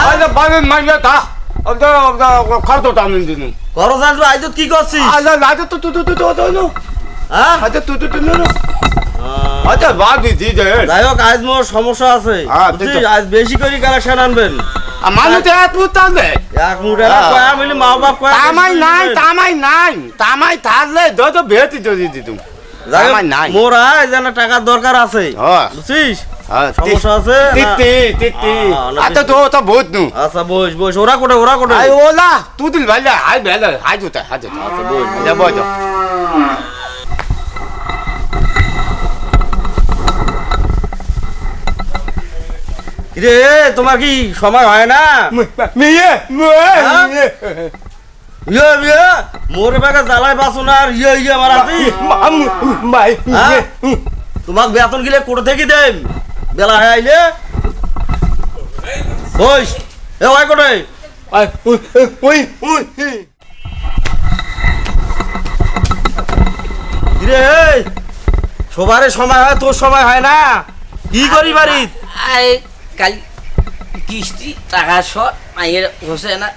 আরে বাড়ির মাইয়া তা খাদ্য টানুন দিন করো জান তুই আইতো কি করছিস আরে লাজে তো হ্যাঁ আচ্ছা তুই আচ্ছা বাদ দিছি যে যাই হোক আজ মোর সমস্যা আছে বুঝছিস আজ বেশি করে কালেকশন আনবেন মানুষ এক মুঠ টানবে এক মুঠে কয়া মিলি মা বাপ কয়া তামাই থাকলে যত বেহতি যদি দিতুম তামাই নাই মোরা যেন টাকার দরকার আছে বুঝছিস সমস্যা আছে আচ্ছা তো বহুত নু আচ্ছা বস ওরা কোটে আই ওলা তুই দিল ভাইলা আই বেলা হাই জুতা আচ্ছা বস যা বস রে তোমার কি সময় হয় না মিয়ে মোর বেকা জ্বালায় বাসুন আর ইয়ে আমার আছি তোমাক বেতন গিলে কোটে থেকে দেন বেলা হয়ে আইলে বস এ ভাই কোটে রে সবারে সময় হয় তোর সময় হয় না কি করি বাড়িত কাল কিস্তি টাকা শর্ট মাইয়ের হচ্ছে না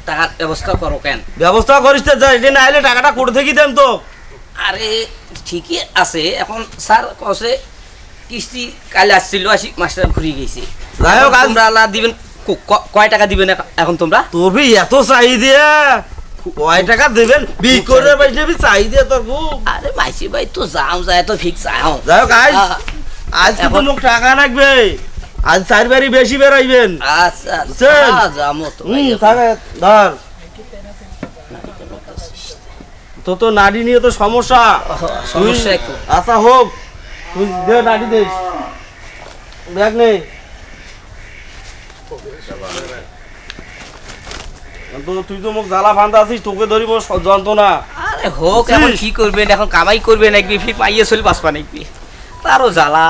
টাকার ব্যবস্থা করো কেন ব্যবস্থা করিস তো যাই না আইলে টাকাটা কোটে থেকে দেন তো আরে ঠিকই আছে এখন স্যার কছে কিস্তি কাল আসছিল আসি মাস্টার ঘুরিয়ে গেছে যাই হোক তোমরা আল্লাহ দিবেন কয় টাকা দিবেন এখন তোমরা তোর ভি এত চাই দিয়ে কয় টাকা দেবেন বি করে পাইছে চাই দিয়ে তোর খুব আরে মাইসি ভাই তো যাও যায় তো ঠিক চাও যাই হোক আজ এখন লোক টাকা লাগবে আজ চারবারই বেশি বেরাইবেন আচ্ছা যাবো তো থাকে ধর তো নাড়ি নিয়ে তো সমস্যা আচ্ছা হোক তুই দে নাড়ি দে দেখ নেই তুই তো মুখ জ্বালা ফান্দা আছিস তোকে ধরিব যন্ত্রণা আরে হোক এখন কি করবেন এখন কামাই করবেন একবি ফির পাইয়ে চলে বাঁচবা নাকবি তারও জ্বালা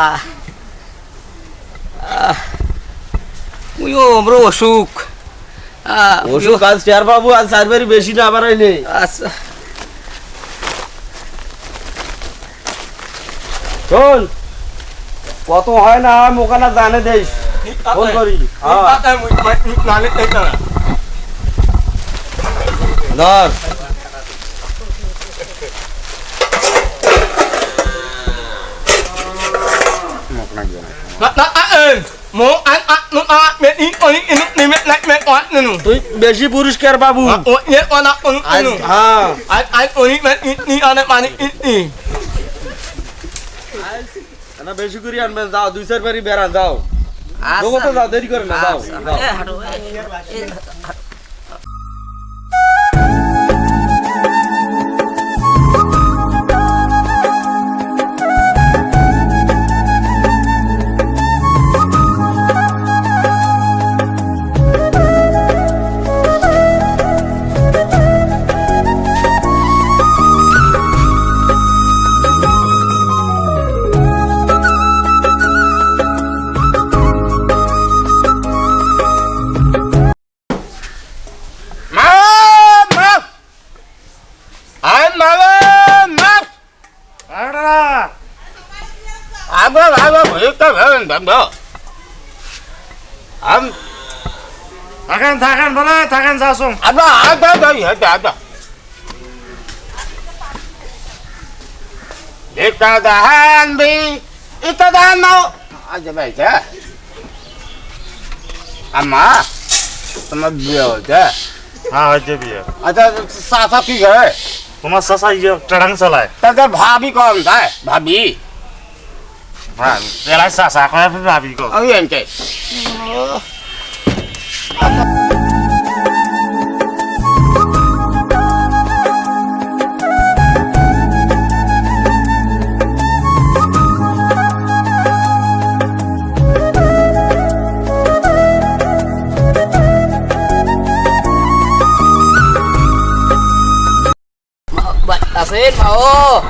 আমরা অসুখ আজ চেয়ার বাবু আজ চারবারই বেশি না আবার আইলে আচ্ছা শোন কত হয় না মোকানা জানে দেশ ফোন করি ধর তুই বেশি পুরস্কার বাবু বেশি করে আনবেন যাও দুই চার বাড়ি বেড়ান যাও যাও দেরি করে না যাও থাকেন বলে থাকেন যাসুন Ita dahan bi, ita dahan mau aja baik ya. Amma, sama biar aja. हाँ अजय भी है अच्छा सासा की है तुम्हारा ससा ये टड़ंग चला है तब भाभी कौन था भाभी हाँ तेरा ससा कौन है फिर भाभी को अभी इनके Asin mau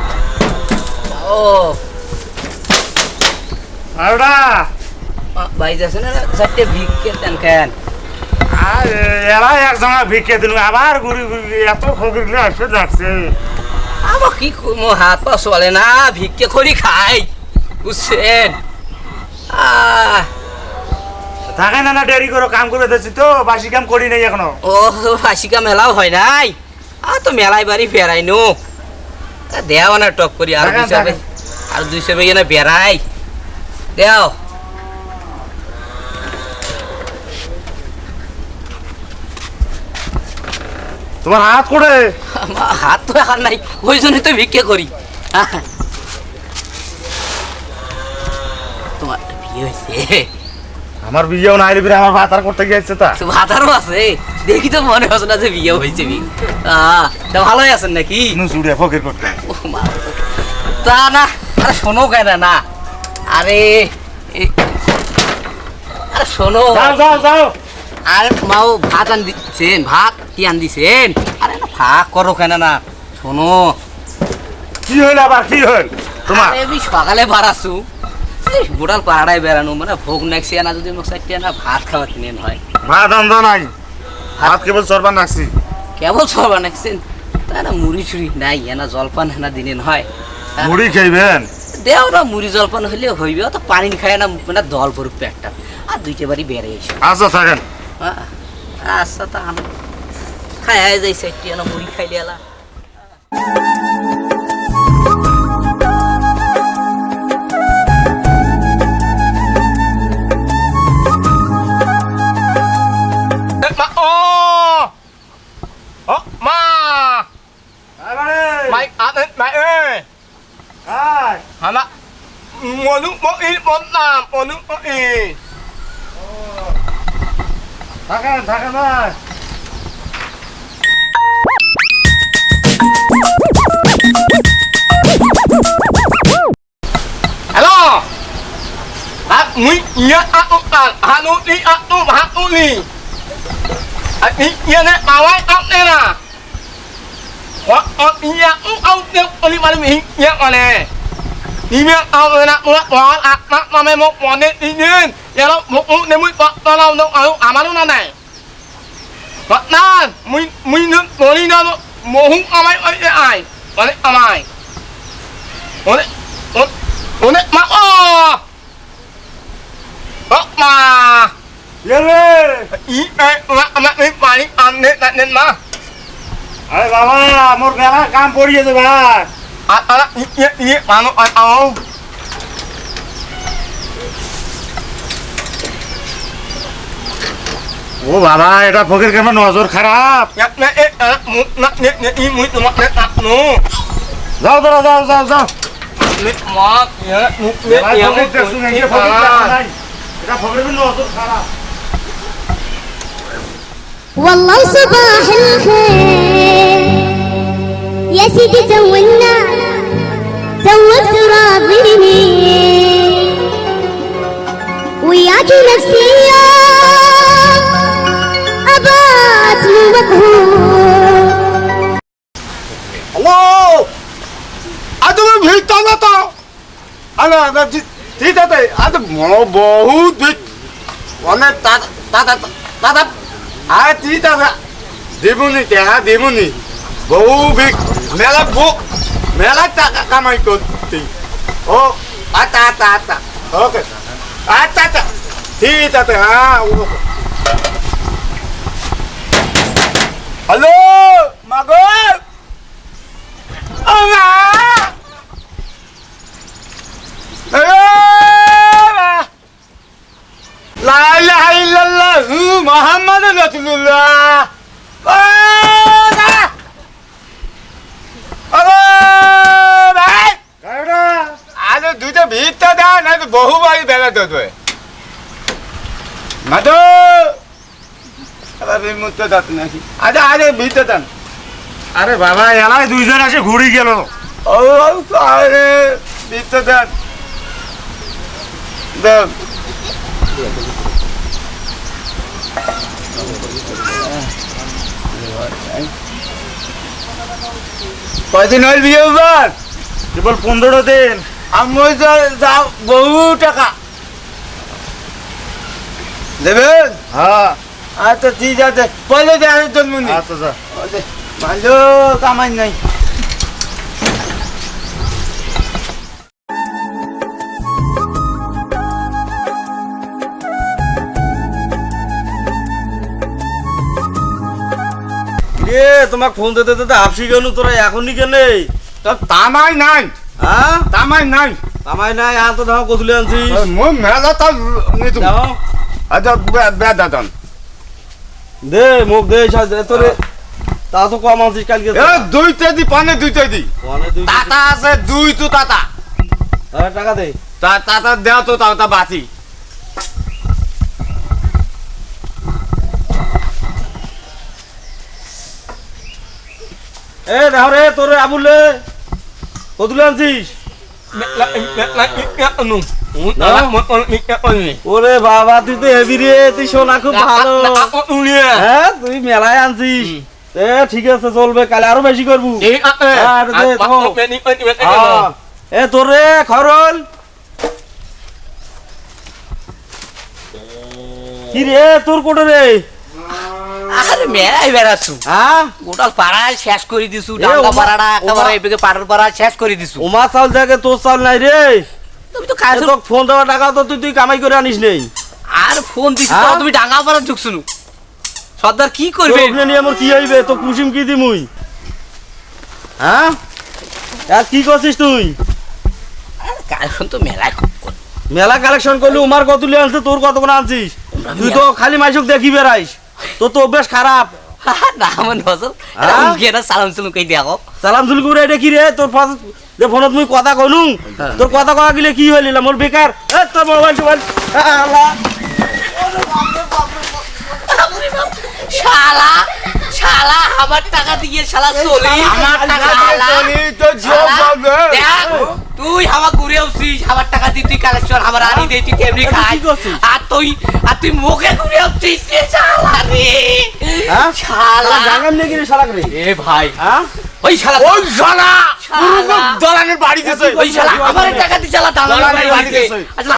अरे भाई जैसे ना सट्टे भीग के तनकन यार एक समय भीग के दिन आबार गुरी गुरी या तो खोगिर ले ऐसे लगसे अब की मो हाथ पास वाले ना भीग के खोरी खाए उससे থাকে না না দেরি করো কাম করে দিচ্ছি তো বাসি কাম করি নাই এখনো ও আশিকা মেলাও হয় নাই আর তো মেলায় বাড়ি ফেরাই নো দেও না টক করি আর থাকেন, 200 থাকেন। আর 200 বেগে না বেড়াই দেও তোমার হাত করে আমার হাত তো এখন নাই ওই জন্যই তো ভিক্ষে করি তোমার বিয়ে হয়েছে আমার বিয়েও নাই রে আমার ভাত আর করতে গিয়েছে তা ভাতারও আছে দেখি তো মনে হচ্ছে না যে বিয়ে হয়েছে তা ভালোই আছেন নাকি নু চুড়ে ফকির করতে ও মা, তা না আরে শোনো কেন না আরে আরে শোনো যাও যাও যাও আরে মাও ভাত আন দিচ্ছেন ভাত কি আন দিছেন আরে না ভাগ করো কেন না শোনো কি হইল আবার কি হইল তোমার আরে আমি সকালে বাড়াছু বুড়াল পাহাড়ায় বেড়ানো মানে ভোগ নাকছি না যদি মোক চারটে না ভাত খাওয়াতে নেন হয় ভাত আনন্দ নাই ভাত কেবল চরবার নাকছি কেবল সব বানাইছেন তা না মুড়ি চুড়ি নাই এনা জলপান হেনা দিনেন হয় মুড়ি খাইবেন দেও না মুড়ি জলপান হইলে হইবে তো পানি খায় না মানে দল পড়ুক পেটটা আর 2টা বাড়ি বেড়ে এসে আচ্ছা থাকেন আচ্ছা তা খায় যাই চারটে না মুড়ি খাইলে এলা মা mày ăn hết mày ơi hả mạ mua nước bó ít món làm mua nước bó ít থাকেন থাকেন ভাই hello mũi nhớ ăn ốc hà nội đi ăn ốc hà nội đi đi nhớ đấy bảo ai ốc đây nè hoặc nhớ ốc được đi mà mình nhớ mà nè đi miệng rồi nè bỏ mà mày một món đấy đi lên giờ nó một đến mũi to lâu đâu mà lúc này Phật na mũi nước bỏ đi đâu mồ hung ai ấy ai còn đấy ai còn đấy mà mà গেলে ý mà đi phải ăn nên mà আরে বাবা মোর মেলা কাম পড়িয়েছে ভাই ý mà nó ăn ও বাবা এটা ফকির কেমন নজর খারাপ nhắc nè ý mũi tụi nó nó যাও দাঁড়া যাও যাও যাও nè mà nhớ ভাই, ফকির দেখছো নাকি? ফকির দেখছো নাই? এটা ফকিরের নজর খারাপ والله صباح الخير يا سيدي زودنا زود تراضيني وياك نفسية أبات مو مقهور Hello আজ তুমি ভিড় টানো তো আরে ঠিক আছে আজ বহুত ভিড় অনেক দাদা আরে ঠিক আছে দেবুনি টাকা দেবুনি বহু ভিড় মেলা টাকা কামাই করতে ও আচ্ছা ওকে আচ্ছা ঠিক আছে হ্যাঁ হ্যালো মাগো Oma! La ilaha illallah Muhammadur Rasulullah. ভাই গাড়িটা আরে দুটো ভিড়টা দাও না তো বহু বাড়ি বেড়াতে তো মাতো আবার মুক্ত দাঁত নাকি আচ্ছা আরে ভিড়টা দান আরে বাবা এলাই দুইজন আসে ঘুরি গেল ও আরে ভিড়টা দান দাও কয়দিন হল বিয়ে হবার কেবল 15 দিন আমি যা বহু টাকা দেবেন হ্যাঁ আচ্ছা ঠিক আছে পয়লা দেওয়ার জন্ম আচ্ছা যা ভালো কামাই নাই কে তোমাক ফোন দিতে দিতে হাফসি গেল তোরা এখনই কেনে তামাই নাই হ্যাঁ তামাই নাই আমায় নাই আন তো দাও কতুলে আনছিস মই মেলা তা নিতু দাও আচ্ছা বেদাতন দে মুখ দে তোরে তা তো কম আনছিস কালকে এ দুইতে দি পানে দুইতে দি ওয়ানে দুই তাতা আছে দুই তো তাতা টাকা দে তাতা দেও তো তাতা বাতি এ দেখো রে তোরে আবুলে কতুলে আনছিস ওরে বাবা তুই তো হেভি রে তুই সোনা খুব ভালো হ্যাঁ তুই মেলায় আনছিস এ ঠিক আছে চলবে কালে আরো বেশি করবো এ তোর রে খরল কি রে তোর কোটে রে আরে মেলাই বেড়াচ্ছু হ্যাঁ গোটাল পাড়ায় শেষ করে দিছু এ, ডাঙ্গা ওমা- পাড়াটা একেবারে ওমা- এদিকে পাড়ার পাড়া শেষ করে দিছু ওমা চাল জায়গায় তোর চাল নাই রে তুমি তো কাজ তোকে ফোন দেওয়া টাকা তো তুই কামাই করে আনিস নেই আর ফোন দিছি তো হ্যাঁ? তুমি ডাঙ্গা পাড়া ঢুকছুনু সর্দার কি তোর করবে ওখানে নিয়ে আমার কি হইবে তো কুসুম কি দিমুই হ্যাঁ আর কি করছিস তুই কালেকশন তো মেলায় খুব করে। মেলা কালেকশন করলি উমার কত লিয়ে আনছে তোর কত করে আনছিস তুই তো খালি মাইসুক দেখি বেড়াইস তোর তো অভ্যাস খারাপ না আমার নজর হ্যাঁ? গেনা সালাম সালাম কই দেখো সালাম সুল করে এটা কি রে তোর ফার্স্ট যে ফোনত মুই কথা কইলুম তোর কথা কয়া গেলে কি হইলিলা মোর বেকার এ তোর মোবাইল টোবাইল আল্লাহ শালা শালা আমার টাকা দিয়ে শালা চলি আমার টাকা দিয়ে শালা, চলি তো যোগ শালা, হবে দেখ, তুই আমার ঘুরে উঠছিস আমার টাকা দিয়ে তুই কালেকশন আমার আনি দে তুই তেমনি তুই খাই কি করছিস? আর তুই মুখে ঘুরে উঠছিস রে শালা রে হ্যাঁ শালা জাগাম নিয়ে গিয়ে শালাক রে এ ভাই হ্যাঁ ওই শালা ওই শালা শালা। দলানের বাড়ি দিছে ওই শালা আমার টাকা দিয়ে শালা দালালের বাড়িতে বাড়িতে। আচ্ছা